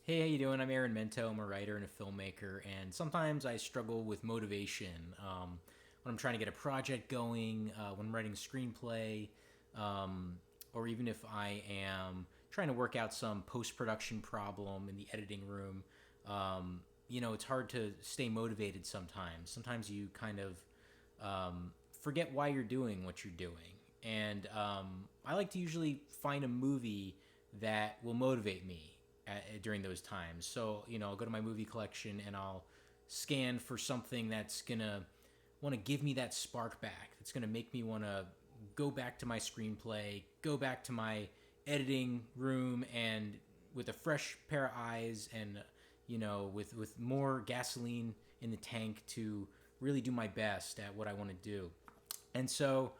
Hey, how you doing? I'm Aaron Mento. I'm a writer and a filmmaker, and sometimes I struggle with motivation when I'm trying to get a project going, when I'm writing a screenplay, or even if I am trying to work out some post production problem in the editing room. It's hard to stay motivated sometimes. Sometimes you kind of forget why you're doing what you're doing. And I like to usually find a movie that will motivate me during those times. So, I'll go to my movie collection and I'll scan for something that's going to want to give me that spark back. That's going to make me want to go back to my screenplay, go back to my editing room, and with a fresh pair of eyes and with more gasoline in the tank to really do my best at what I want to do. And so,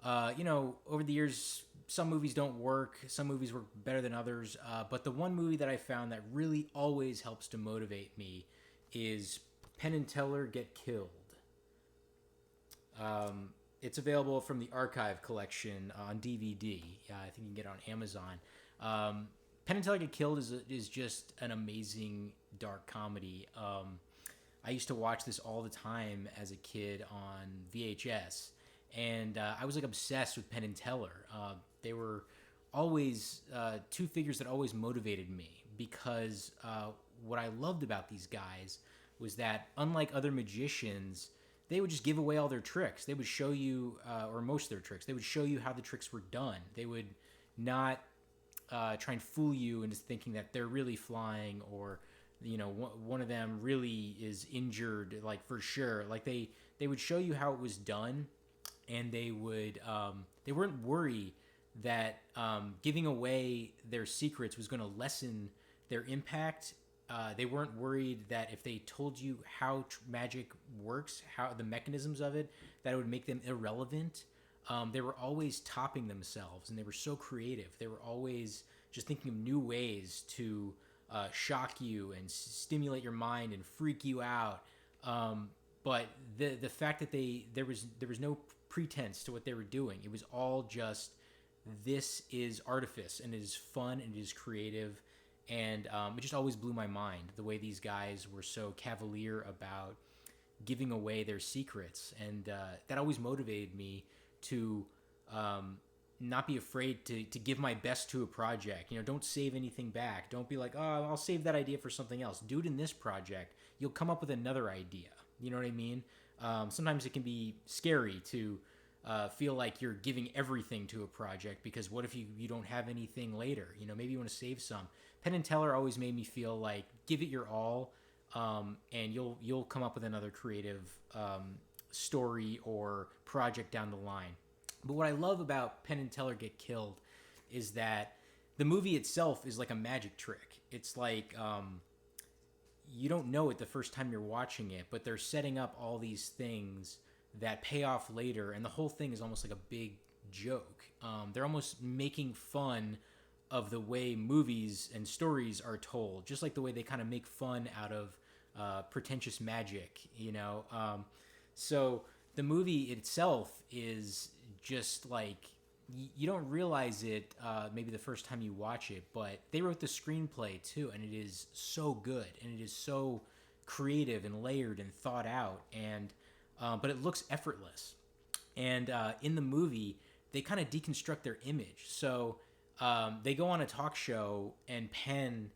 over the years, some movies don't work. Some movies work better than others. But the one movie that I found that really always helps to motivate me is Penn and Teller Get Killed. It's available from the Archive collection on DVD. I think you can get it on Amazon. Penn and Teller Get Killed is just an amazing dark comedy. I used to watch this all the time as a kid on VHS, and I was like obsessed with Penn and Teller. They were always two figures that always motivated me because what I loved about these guys was that unlike other magicians, they would just give away all their tricks. They would show you, or most of their tricks, they would show you how the tricks were done. They would not try and fool you into thinking that they're really flying, or one of them really is injured, like for sure. Like they would show you how it was done, and they weren't worried that giving away their secrets was going to lessen their impact. They weren't worried that if they told you how magic works, how the mechanisms of it, that it would make them irrelevant. They were always topping themselves, and they were so creative. They were always just thinking of new ways to shock you and stimulate your mind and freak you out. But the fact that there was no pretense to what they were doing. It was all just, this is artifice, and it is fun, and it is creative, and it just always blew my mind the way these guys were so cavalier about giving away their secrets, and that always motivated me to not be afraid to give my best to a project. Don't save anything back. Don't be like, oh, I'll save that idea for something else. Do it in this project. You'll come up with another idea. You know what I mean? Sometimes it can be scary to feel like you're giving everything to a project, because what if you don't have anything later? Maybe you want to save some. Penn and Teller always made me feel like give it your all, and you'll come up with another creative story or project down the line. But what I love about Penn and Teller Get Killed is that the movie itself is like a magic trick. It's like you don't know it the first time you're watching it, but they're setting up all these things that pay off later, and the whole thing is almost like a big joke. They're almost making fun of the way movies and stories are told, just like the way they kind of make fun out of pretentious magic. So the movie itself is just like, you don't realize it maybe the first time you watch it, but they wrote the screenplay too, and it is so good, and it is so creative and layered and thought out, and but it looks effortless. And in the movie, they kind of deconstruct their image. So they go on a talk show, and Penn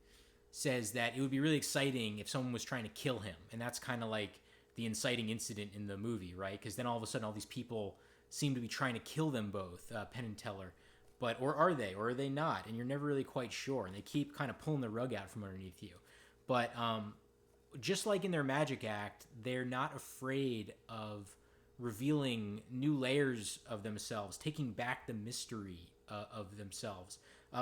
says that it would be really exciting if someone was trying to kill him, and that's kind of like the inciting incident in the movie, right? Because then all of a sudden, all these people seem to be trying to kill them both, Penn and Teller. But or are they not? And you're never really quite sure. And they keep kind of pulling the rug out from underneath you. But just like in their magic act, they're not afraid of revealing new layers of themselves, taking back the mystery of themselves.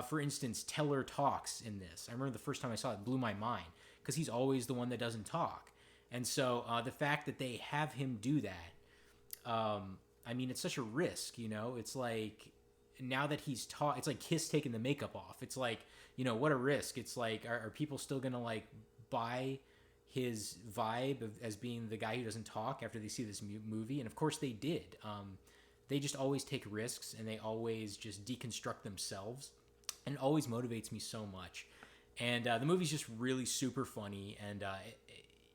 For instance, Teller talks in this. I remember the first time I saw it, blew my mind, because he's always the one that doesn't talk. And so the fact that they have him do that, it's such a risk, It's like, now that he's taught, it's like Kiss taking the makeup off. It's like, what a risk. It's like, are people still going to like buy his vibe as being the guy who doesn't talk after they see this movie? And of course they did. They just always take risks, and they always just deconstruct themselves, and it always motivates me so much. And the movie's just really super funny, and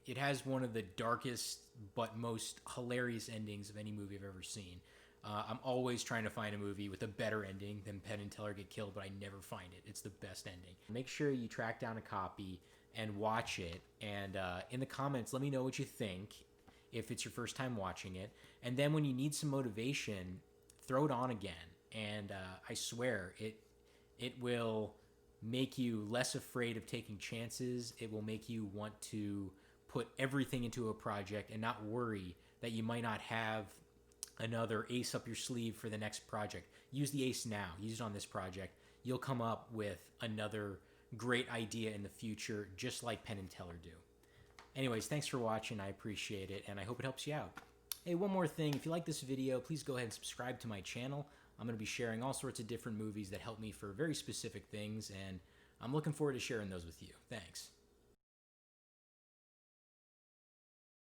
it has one of the darkest but most hilarious endings of any movie I've ever seen. I'm always trying to find a movie with a better ending than Penn and Teller Get Killed, but I never find it. It's the best ending. Make sure you track down a copy and watch it. And in the comments, let me know what you think if it's your first time watching it. And then when you need some motivation, throw it on again. And I swear, it will make you less afraid of taking chances. It will make you want to put everything into a project and not worry that you might not have another ace up your sleeve for the next project. Use the ace now. Use it on this project. You'll come up with another great idea in the future, just like Penn and Teller do. Anyways, thanks for watching. I appreciate it, and I hope it helps you out. Hey, one more thing. If you like this video, please go ahead and subscribe to my channel. I'm going to be sharing all sorts of different movies that help me for very specific things, and I'm looking forward to sharing those with you. Thanks.